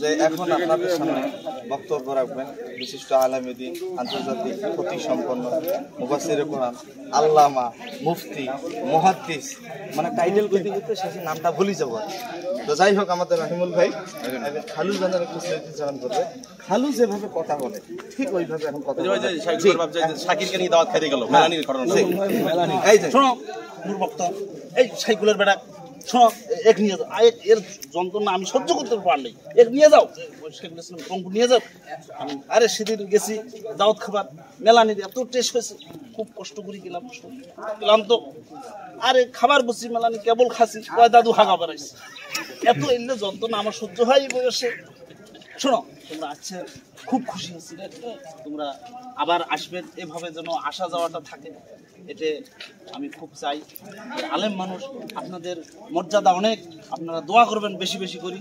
যে এখন আপনাদের সামনে বক্তব্য রাখবেন বিশিষ্ট আলেমে দ্বীন, আন্তর্জাতিক খ্যাতি সম্পন্ন মুফাসসিরে কোরআন, আল্লামা, মুফতি, মুহাদ্দিস, মানে টাইটেল করতে করতে শেষে নামটা ভুলে যাব। তো যাই হোক, আমাদের রহিমুল ভাই খালু জানার একটু স্মৃতিচারণ করবে। খালু যেভাবে কথা বলে ঠিক ওইভাবে এখন কথা বলে। শাকিরকে নিয়ে দাওয়াত খাইতে গেল মেলানির ঘটনা। এই যে শোনো মূর্বক্ত, এই সাইকুলের বেটা শোনো, এক নিয়ে যাও, এর যন্ত্রণা আমি সহ্য করতে পারলি, এক নিয়ে যাও, রংপুর নিয়ে যাও। আমি আরে সেদিন গেছি দাওয়াত খাবার, মেলানির এত টেস্ট হয়েছে, খুব কষ্ট করে গেলাম তো। আরে খাবার বসছি, মেলানি কেবল খাসি, কয় দাদু হাগা বেড়াইছে, এত এলে যন্ত্রণা আমার সহ্য হয় এই বয়সে। শোনো, তোমরা আচ্ছা খুব খুশি হচ্ছি, তোমরা আবার আসবেন, এভাবে যেন আসা যাওয়াটা থাকে, এতে আমি খুব চাই। আলেম মানুষ, আপনাদের মর্যাদা অনেক, আপনারা দোয়া করবেন বেশি বেশি করি।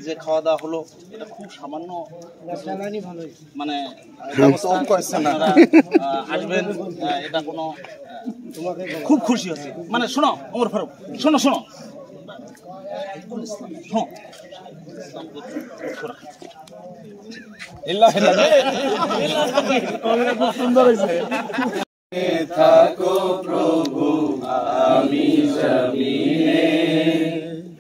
যে খাওয়া দাওয়া হলো এটা খুব সামান্য, মানে আসবেন, এটা কোনো খুব খুশি হচ্ছে। মানে শোনো ওমর ফারুক, শোনো শোনো শোনো, সুন্দর হয়েছে। থাকো প্রভু আমি জমিনে,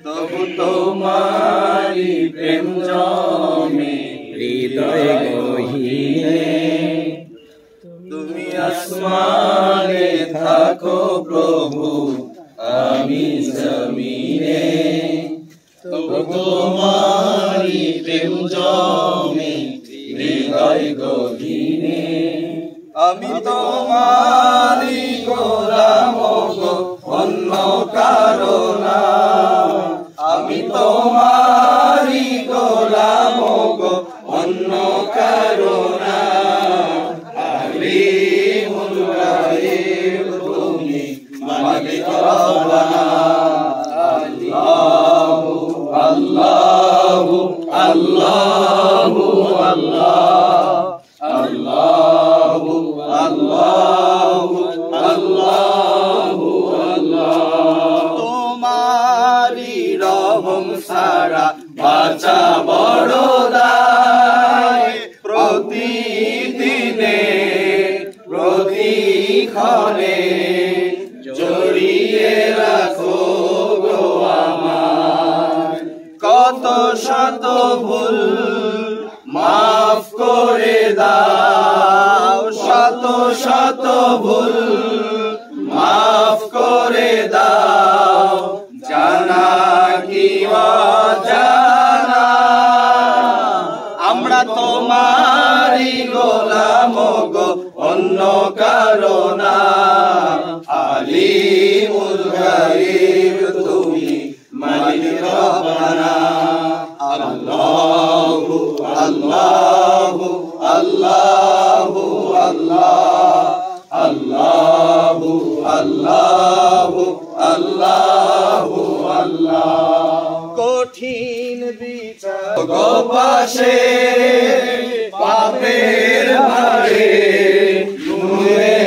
তবু তোমারি প্রেম জমে হৃদয় গহীনে। তুমি আসমানে থাকো প্রভু আমি জমিনে, তবু তোমারি প্রেম জমে হৃদয় গহীনে। আমি তোমারি গোলাম গো, অন্য কারো না। আমি তোমারি গোলাম গো, অন্য কারো না। আলিমুল গায়ব তুমি, মালিক রব্বানা। আল্লাহু আল্লাহু আল্লাহু আল্লাহ, তোমারি রহম সারা বাঁচা বড় দায়। প্রতিদিনে প্রতিক্ষণে জড়িয়ে রাখো গো আমার। কত শত ভুল মাফ করে দাও, শত শত ভুল মাফ করে দাও। জানা কি অজানা, আমরা তোমারি গোলাম গো, অন্য কারো না। আলিমুল গায়ব তুমি, মালিক রব্বানা। আল্লাহু আল্লাহু আল্লাহু আল্লাহু আল্লাহু আল্লাহু আল্লাহ। কঠিন বিচার গো পাশে পাপের ভারে নুয়ে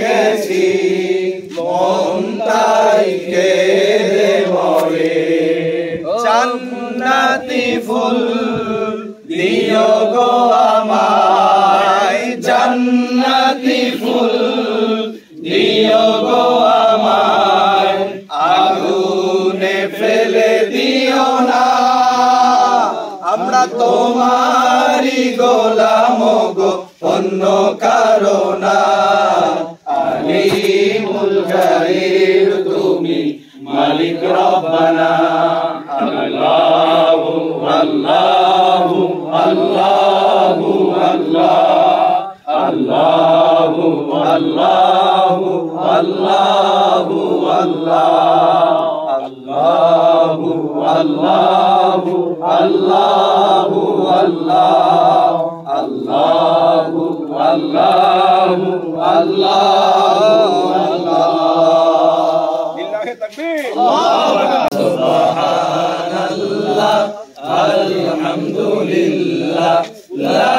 গেছি, মন তাই কেঁদে মরে। জান্নাতি ফুল দিও গো আমায়, জান্নাতি ফুল দিও গো আমায়। আগুনে ফেলে দিও না, আমরা তোমারি গোলাম গো, অন্য কারো না। আলিমুল গায়ব তুমি, মালিক রব্বানা। আল্লাহু আল্লাহু আল্লাহু আল্লাহু আল্লাহু আল্লাহু আল্লাহু আল্লাহু আল্লাহু আল্লাহু আল্লাহু আল্লাহু। লিল্লাহি তাকবীর। সুবহানাল্লাহ, আলহামদুলিল্লাহ, লা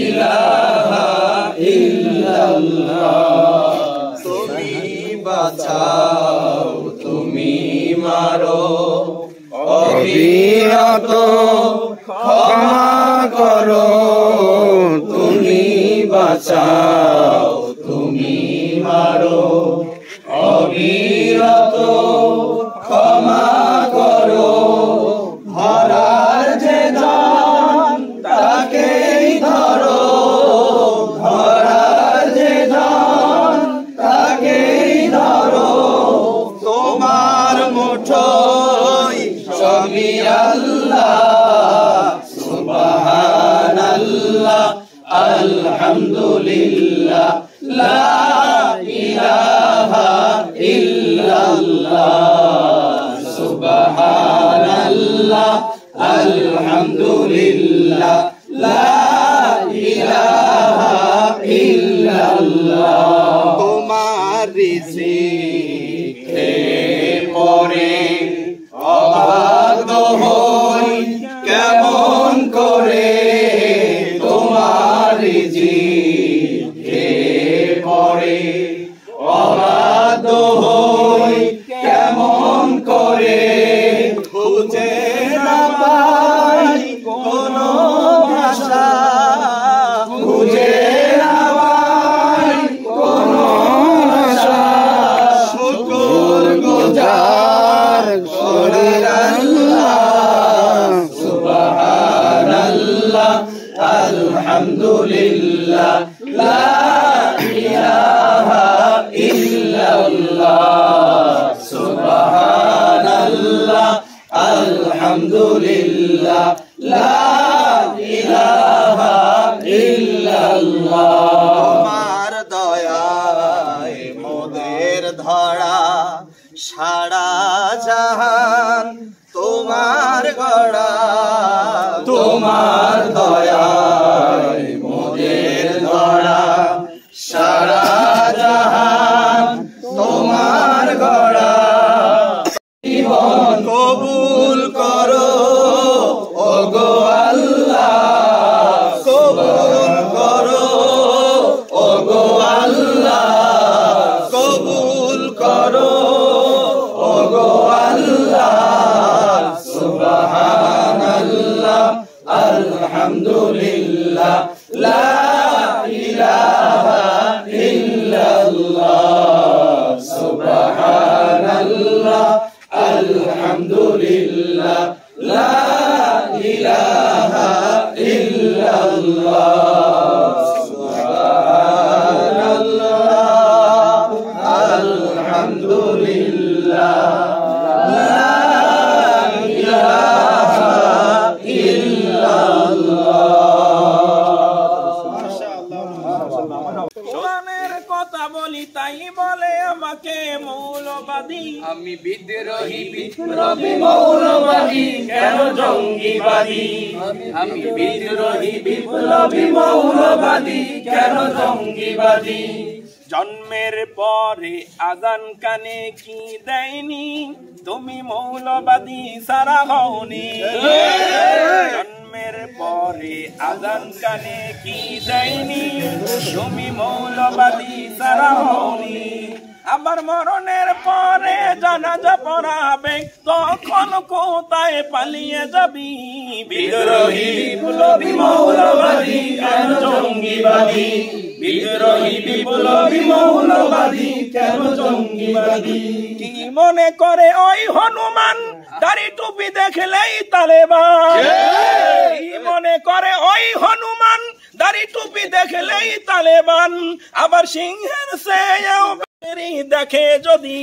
ইলাহা ইল্লাল্লাহ। তুমি বাঁচাও, তুমি মারো, অবিরত করো, তুমি বাঁচাও, তুমি মারো, অবিরত ক্ষমা করো। ধরার যে জন তাকেই ধরো, ধরার যে জন তাকেই ধরো। তোমার মুঠোয় সবই আল্লাহ, সুবহানাল্লাহ, আলহামদুলিল্লাহ, লা ইলাহা ইল্লাল্লাহ, সুবহানাল্লাহ, আলহামদুলিল্লাহ, লা ইলাহা ইল্লাল্লাহ। তোমার রিজিকে পরে অবাধ্য হই কেমন করে, তোমার রিজিকে পরে অবাধ্য হই কেমন করে। খুঁজে না পাই কোনো ভাষা, খুঁজে না পাই কোনো ভাষা। শুকর গুজার করি আল্লাহ, সুবহানাল্লাহ, আলহামদুলিল্লাহ, লা ইলাহা ইল্লাল্লাহ, সুবহানাল্লাহ, আলহামদুলিল্লাহ, লা ইলাহা ইল্লাল্লাহ। তোমার দয়ায় মোদের ধরা সারা জাহান তোমার গড়া, তোমার দয়ায় মোদের ধরা সারা জাহান তোমার গড়া। জীবন কবুল করো ওগো আল্লাহ, কবুল করো ওগো আল্লাহ, কবুল করো ওগো আল্লাহ, সুবহানাল্লাহ, আলহামদুলিল্লাহ, লা ইলাহা ইল্লাল্লাহ, সুবহানাল্লাহ, আলহামদুলিল্লাহ, লা ইলাহা ইল্লাল্লাহ, সুবহানাল্লাহ, আলহামদুলিল্লাহ, লা ইলাহা ইল্লাল্লাহ। কোরআনের কথা বলি তাই বলে আমাকে মৌলবাদী, আমি বিদ্রোহী বিপ্লবী মৌলবাদী, কেন জঙ্গিবাদী? আমি বিদ্রোহী বিপ্লবী মৌলবাদী, কেন জঙ্গিবাদী? জন্মের পরে আজান কানে কি দেয়নি, তুমি মৌলবাদী সারা হওনি। জন্মের পরে আজান কানে কি দেয়নি, তুমি মৌলবাদী সারা হওনি। আবার মরণের পরে জানাজা পড়াবে, তখন কোথায় পালিয়ে যাবি? বিদ্রোহী বিপ্লবী মৌলবাদী, কেন জঙ্গিবাদী? বিদ্রোহী বিপ্লবী মৌলবাদী, কেন জঙ্গিবাদী? কি মনে করে ওই হনুমান, দাড়ি টুপি দেখলেই তালেবান? কি মনে করে ওই হনুমান, দাড়ি টুপি দেখলেই তালেবান? আবার সিংহের চেয়েও দেখে যদি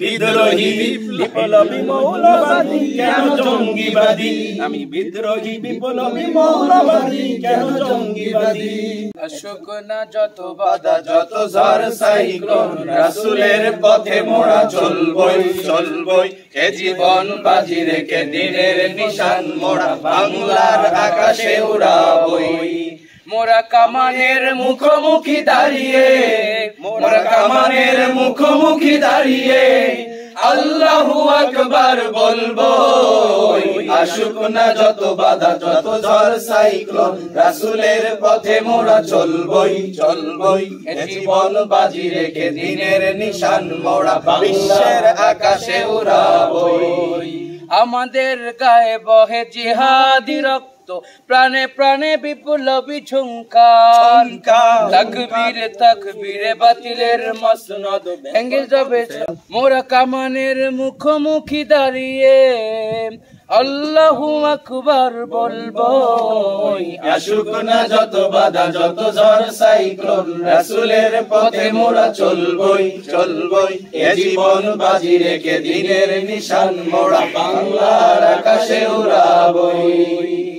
বিদ্রোহী বিপ্লবী মৌলবাদী, কেন জঙ্গিবাদী? আমি বিদ্রোহী বিপ্লবী মৌলবাদী, কেন জঙ্গিবাদী? আসুক না যত বাধা যত ঝড় সাইক্লোন, রাসূলের পথে মোরা চলবই চলবই। এ জীবন বাজি রেখে দিনের নিশান মোরা বাংলার আকাশে উড়াবই। মোরা কামানের মুখোমুখি দাঁড়িয়ে, মোরা কামানের মুখোমুখি দাঁড়িয়ে আল্লাহু আকবার বলবো। আসুক না যত বাধা যত ঝড় সাইক্লোন, রাসূলের পথে মোরা চলবই চলবই। এ জীবন বাজি রেখে দিনের নিশান মোরা বিশ্বের আকাশে উড়াবই। আমাদের গায়ে বহে জিহাদি রক্ত, প্রাণে প্রাণে বিপ্লবী ঝুঙ্কার তাকবীরে তাকবীরে বাতিলের মসনদ ভেঙে যাবে মোরা কামানের মুখোমুখি দাঁড়িয়ে আল্লাহু আকবার বলবো আসুক না যত বাধা যত ঝড় সাইক্লোন রাসূলের পথে মোরা চলবই চলবই এ জীবন বাজি রেখে দিনের নিশান মোরা বাংলার আকাশে উড়াবই।